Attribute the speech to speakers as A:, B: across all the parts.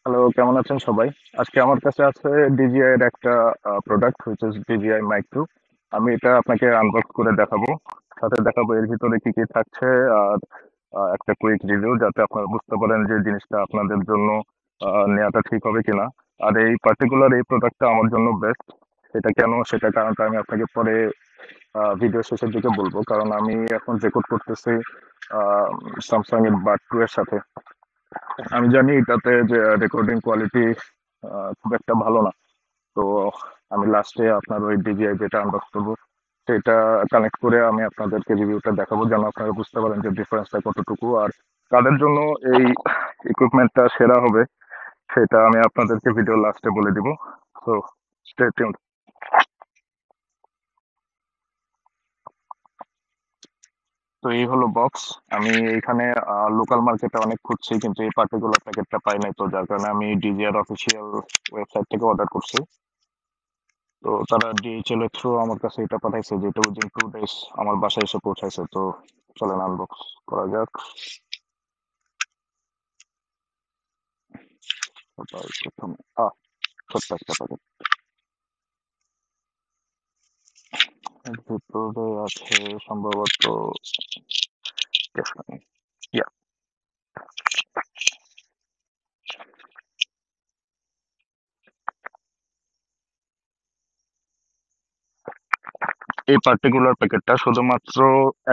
A: Hello, কেমন আছেন সবাই? আজকে আমার কাছে আছে ডিজিআই এর একটা product which is DGI mic 2। আমি এটা আপনাকে আনবক্স করে দেখাবো, সাথে দেখাবো এর ভিতরে কি কি থাকছে, আর একটা কুইক রিভিউ যাতে আপনারা বুঝতে পারেন যে জিনিসটা আপনাদের জন্য নেওয়াটা ঠিক হবে কিনা। আর এই পার্টিকুলার এই প্রোডাক্টটা আমার জন্য বেস্ট। সেটা কেন, সেটা কারণটা আমি আপনাকে পরে ভিডিও শেষের দিকে বলবো, কারণ আমি এখন রেকর্ড করতেছি স্যামসাং এর বাড 2 এর সাথে। আমি জানি এটাতে যে রেকর্ডিং কোয়ালিটি খুব একটা ভালো না। তো আমি লাস্টে আপনার ওই ডিজিআই যেটা আনবক্স করবো সেটা কানেক্ট করে আমি আপনাদেরকে রিভিউটা দেখাবো, যেন আপনারা বুঝতে পারেন যে ডিফারেন্সটা কতটুকু আর কাদের জন্য এই ইকুইপমেন্টটা সেরা হবে। সেটা আমি আপনাদেরকে ভিডিও লাস্টে বলে দিব। তো স্টে টিউনড। তো এই হলো বক্স। আমি এখানে লোকাল মার্কেটে অনেক খুঁজছি, কিন্তু এই পার্টিকুলার প্যাকেটটা পাই নাই, তো যার কারণে আমি ডিজিআর অফিসিয়াল ওয়েবসাইট থেকে অর্ডার করছি। তো তারা ডিএইচএল এর থ্রু আমার কাছে এটা পাঠাইছে, যেটা উইদিন 2 ডেজ আমার বাসায় এসে পৌঁছাইছে। তো চলেন আনবক্স করা যাক। সবার প্রথমে ছোট্ট একটা প্যাকেট। এর ভিতরে আছে সম্ভবত ইয়া, এই পার্টিকুলার প্যাকেটটা শুধুমাত্র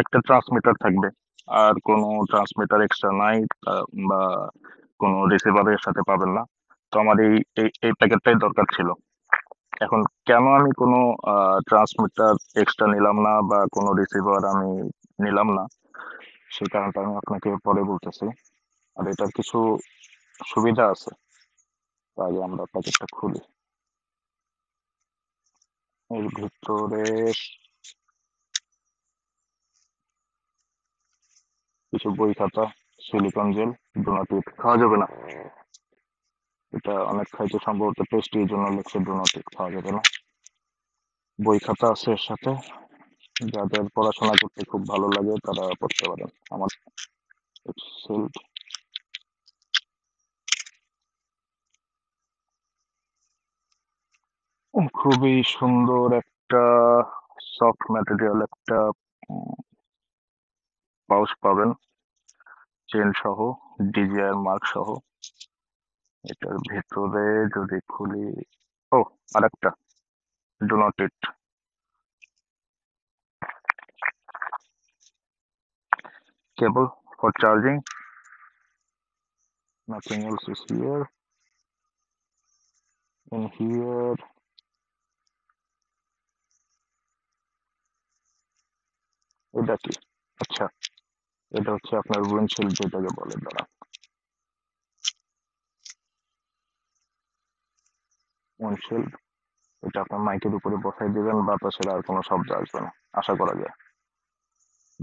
A: একটা ট্রান্সমিটার থাকবে, আর কোনো ট্রান্সমিটার এক্সট্রা নাই, বা কোনো রিসিভারের সাথে পাবেন না। তো আমার এই এই প্যাকেটটাই দরকার ছিল। এখন কেন আমি কোনো ট্রান্সমিটার এক্সট্রা নিলাম না বা কোনো রিসিভার আমি নিলাম না, সেই কারণটা আমি আপনাকে পরে বলতেছি। আর এটার কিছু সুবিধা আছে। তো আগে আমরা প্যাকেটটা খুলি। এর ভিতরে কিছু বই খাতা, সিলিকন জেল, ডোনাট ইট খাওয়া যাবে না। এটা অনেক খাইতে সম্ভবত টেস্টি, এই জন্য লেখছে ডোনাট ইট, খাওয়া যাবে না। বই খাতা আছে এর সাথে, যাদের পড়াশোনা করতে খুব ভালো লাগে তারা পড়তে পারেন। আমার সেলড খুবই সুন্দর একটা সফট ম্যাটেরিয়াল একটা পাউচ পাবেন, চেন সহ, ডিজিআই মার্ক সহ। এটার ভেতরে যদি খুলি, ও আরেকটা do not it cable for charging, nothing else is here. In here এটা কি? আচ্ছা, এটা হচ্ছে আপনার উইন্ডশিল্ড যেটাকে বলে, দাঁড়া, উইন্ডশিল্ড। এটা আপনার মাইকের উপরে বসাই দিবেন, বাতাসের আর কোনো শব্দ আসবে না আশা করা যায়।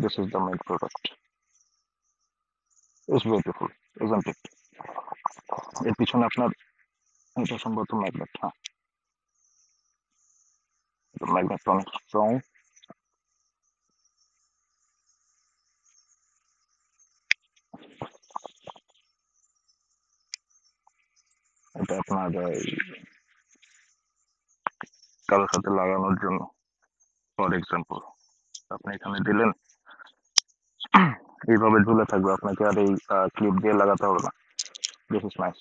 A: This is the main product. It's beautiful, isn't it? এর পিছনে আপনার, এটা সম্ভবত ম্যাগনেট, হ্যাঁ, ম্যাগনেট অনেক স্ট্রং। এটা আপনার এই কারোর সাথে লাগানোর জন্য, ফর এক্সাম্পল আপনি এখানে দিলেন, এইভাবে ঝুলে থাকবে, আপনাকে আর এই ক্লিপ দিয়ে লাগাতে হবে না। This is nice.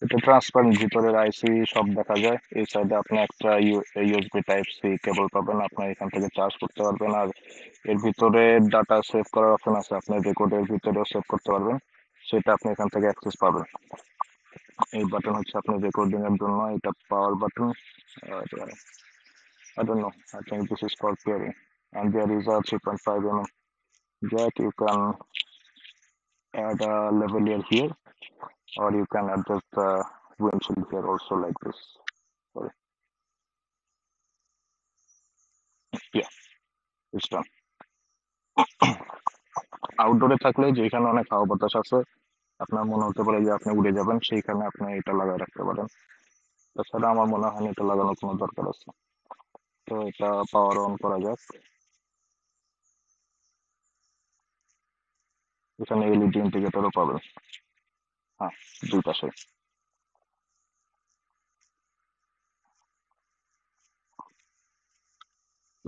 A: এটা ট্রান্সপারেন্ট, ভিতরের আইসি সব দেখা যায়। এই সাইডে আপনি একটা ইউএসবি টাইপ সি কেবল পাবেন, আপনার এখান থেকে চার্জ করতে পারবেন। আর এর ভিতরে ডাটা সেভ করার অপশন আছে, আপনি রেকর্ডের ভিতরেও সেভ করতে পারবেন, সেটা আপনি এখান থেকে অ্যাক্সেস পাবেন। এই বাটন হচ্ছে আপনার রেকর্ডিং এর জন্য, এটা power button. I don't know. I think this is for pairing. And there is a 3.5 mm jack. You can add a lavalier here, or you can adjust the windshield here also like this. Sorry. Yeah, it's done. আউটডোরে থাকলে যেখানে অনেক হাওয়া বাতাস আছে, আপনার মনে হতে পারে যে আপনি উড়ে যাবেন, সেইখানে আপনি এটা লাগায় রাখতে পারেন। তাছাড়া আমার মনে হয় না এটা লাগানোর কোনো দরকার আছে। তো এটা পাওয়ার অন করা যাক। এখানে এলইডি ইন্ডিকেটরও পাবেন। হ্যাঁ, দুই পাশে।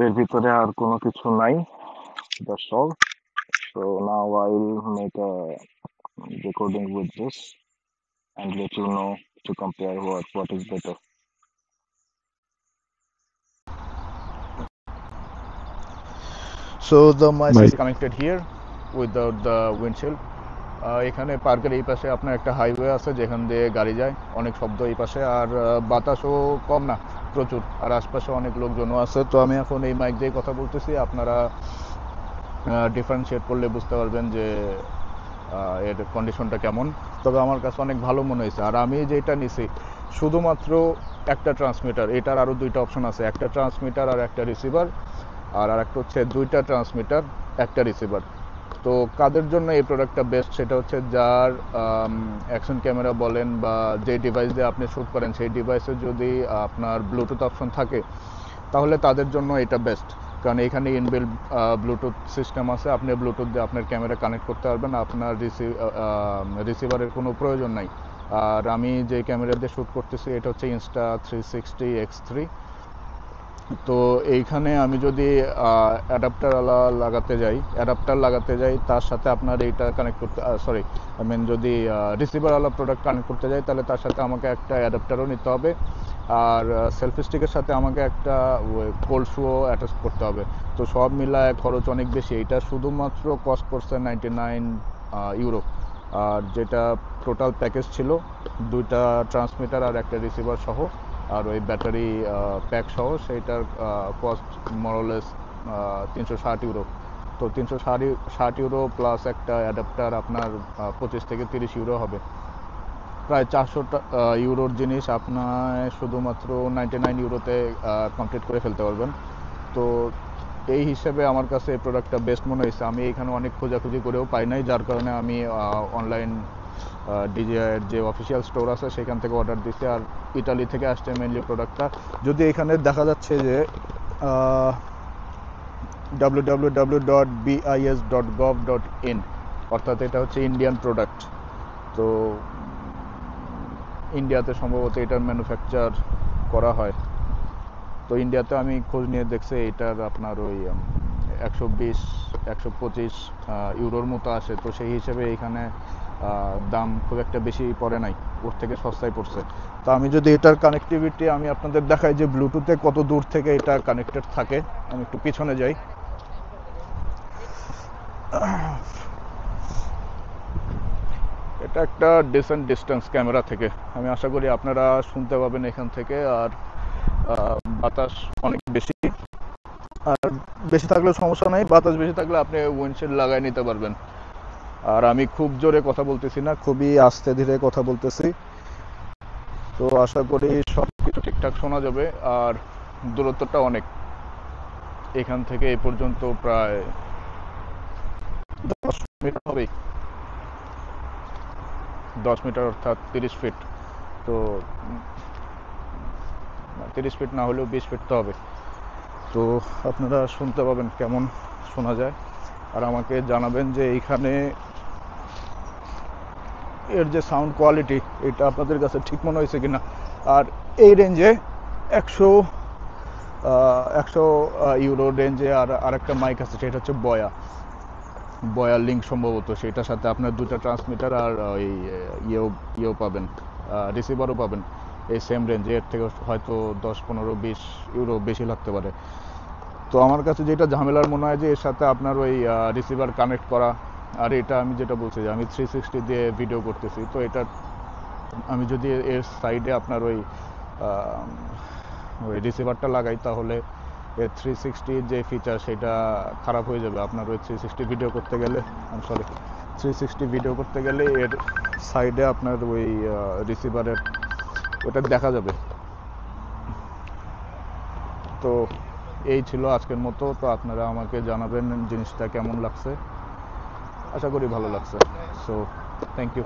A: এর ভিতরে আর কোনো কিছু নাই। That's all. So now I'll make a recording with this and let you know to compare what is better.
B: So the mice is connected here without the windshield. এখানে পার্কের এই পাশে আপনার একটা হাইওয়ে আছে যেখান দিয়ে গাড়ি যায়, অনেক শব্দ এই পাশে, আর বাতাসও কম না, প্রচুর, আর আশপাশে অনেক লোকজনও আছে। তো আমি এখন এই মাইক দিয়ে কথা বলতেছি, আপনারা ডিফারেন্সিয়েট করলে বুঝতে পারবেন যে এর কন্ডিশনটা কেমন। তবে আমার কাছে অনেক ভালো মনে হয়েছে। আর আমি যেটা নিছি শুধুমাত্র একটা ট্রান্সমিটার, এটার আরও দুইটা অপশন আছে, একটা ট্রান্সমিটার আর একটা রিসিভার, আর একটা হচ্ছে দুইটা ট্রান্সমিটার একটা রিসিভার। তো কাদের জন্য এই প্রোডাক্টটা বেস্ট, সেটা হচ্ছে যার অ্যাকশন ক্যামেরা বলেন বা যে ডিভাইস দিয়ে আপনি শ্যুট করেন সেই ডিভাইসে যদি আপনার ব্লুটুথ অপশন থাকে তাহলে তাদের জন্য এটা বেস্ট। কারণ এখানে ইনবিল্ট ব্লুটুথ সিস্টেম আছে, আপনি ব্লুটুথ দিয়ে আপনার ক্যামেরা কানেক্ট করতে পারবেন, আপনার রিসিভারের কোনো প্রয়োজন নাই। আর আমি যে ক্যামেরা দিয়ে শ্যুট করতেছি এটা হচ্ছে Insta360X3। তো এইখানে আমি যদি অ্যাডাপ্টার লাগাতে যাই তার সাথে আপনার এইটা কানেক্ট করতে, সরি আই মিন যদি রিসিভারওয়ালা প্রোডাক্ট কানেক্ট করতে যাই তাহলে তার সাথে আমাকে একটা অ্যাডাপ্টারও নিতে হবে, আর সেলফি স্টিকের সাথে আমাকে একটা কোল্ড শুও অ্যাটাচ করতে হবে। তো সব মিলায় খরচ অনেক বেশি। এটা শুধুমাত্র কস্ট করছে 99 ইউরো। আর যেটা টোটাল প্যাকেজ ছিল দুইটা ট্রান্সমিটার আর একটা রিসিভার সহ আর ওই ব্যাটারি প্যাক সহ, সেইটার কস্ট মরলেস 360 ইউরো। তো 360 ইউরো প্লাস একটা অ্যাডাপ্টার আপনার 25 থেকে 30 ইউরো হবে। প্রায় 400 ইউরোর জিনিস আপনার শুধুমাত্র 99 ইউরোতে কমপ্লিট করে ফেলতে পারবেন। তো এই হিসেবে আমার কাছে এই প্রোডাক্টটা বেস্ট মনে হয়েছে। আমি এখানে অনেক খোঁজাখুঁজি করেও পাই নাই, যার কারণে আমি অনলাইন ডিজিআইয়ের যে অফিসিয়াল স্টোর আছে সেখান থেকে অর্ডার দিচ্ছি। আর ইটালি থেকে আসছে মেনলি প্রোডাক্টটা। যদি এখানে দেখা যাচ্ছে যে www.bis.gov.in, অর্থাৎ এটা হচ্ছে ইন্ডিয়ান প্রোডাক্ট। তো ইন্ডিয়াতে সম্ভবত এটার ম্যানুফ্যাকচার করা হয়। তো ইন্ডিয়াতে আমি খোঁজ নিয়ে দেখছি এটার আপনার ওই 120-125 ইউরোর মতো আসে। তো সেই হিসেবে এখানে দাম খুব একটা বেশি পড়ে নাই, ওর থেকে সস্তায় পড়ছে। তো আমি যদি এটার কানেক্টিভিটি আমি আপনাদের দেখাই যে ব্লুটুথে কত দূর থেকে এটা কানেক্টেড থাকে, আমি একটু পিছনে যাই। এটা একটা ডিসেন্ট ডিস্টেন্স ক্যামেরা থেকে, আমি আশা করি আপনারা শুনতে পাবেন এখান থেকে। আর বাতাস অনেক বেশি, আর বেশি থাকলে সমস্যা নাই, বাতাস বেশি থাকলে আপনি উইন্ডশিল্ড লাগাই নিতে পারবেন। আর আমি খুব জোরে কথা বলতেছি না, খুবই আস্তে ধীরে কথা বলতেছি। তো আশা করি সব কিছু ঠিকঠাক শোনা যাবে। আর দূরত্বটা অনেক, এখান থেকে এই পর্যন্ত প্রায় 10 মিটার হবেই, 10 মিটার অর্থাৎ 30 ফিট। তো 30 ফিট না হলেও 20 ফিট তো হবে। তো আপনারা শুনতে পাবেন কেমন শোনা যায়, আর আমাকে জানাবেন যে এইখানে এর যে সাউন্ড কোয়ালিটি এটা আপনাদের কাছে ঠিক মনে হয়েছে কিনা। আর এই রেঞ্জে 100 ইউরো রেঞ্জে আরেকটা মাইক আছে, সেটা হচ্ছে বয়া লিঙ্ক সম্ভবত, সেটার সাথে আপনার দুটো ট্রান্সমিটার আর ওই ইয়েও পাবেন, রিসিভারও পাবেন এই সেম রেঞ্জে। এর থেকে হয়তো 10-15-20 ইউরো বেশি লাগতে পারে। তো আমার কাছে যেটা ঝামেলার মনে হয় যে এর সাথে আপনার ওই রিসিভার কানেক্ট করা। আর এটা আমি যেটা বলছি যে আমি 360 দিয়ে ভিডিও করতেছি, তো এটা আমি যদি এর সাইডে আপনার ওই রিসিভারটা লাগাই তাহলে এর 360 যে ফিচার সেটা খারাপ হয়ে যাবে। আপনার ওই 360 ভিডিও করতে গেলে, আমি সরি 360 ভিডিও করতে গেলে এর সাইডে আপনার ওই রিসিভারের ওটা দেখা যাবে। তো এই ছিল আজকের মতো। তো আপনারা আমাকে জানাবেন জিনিসটা কেমন লাগছে, আশা করি ভালো লাগছে। So thank you.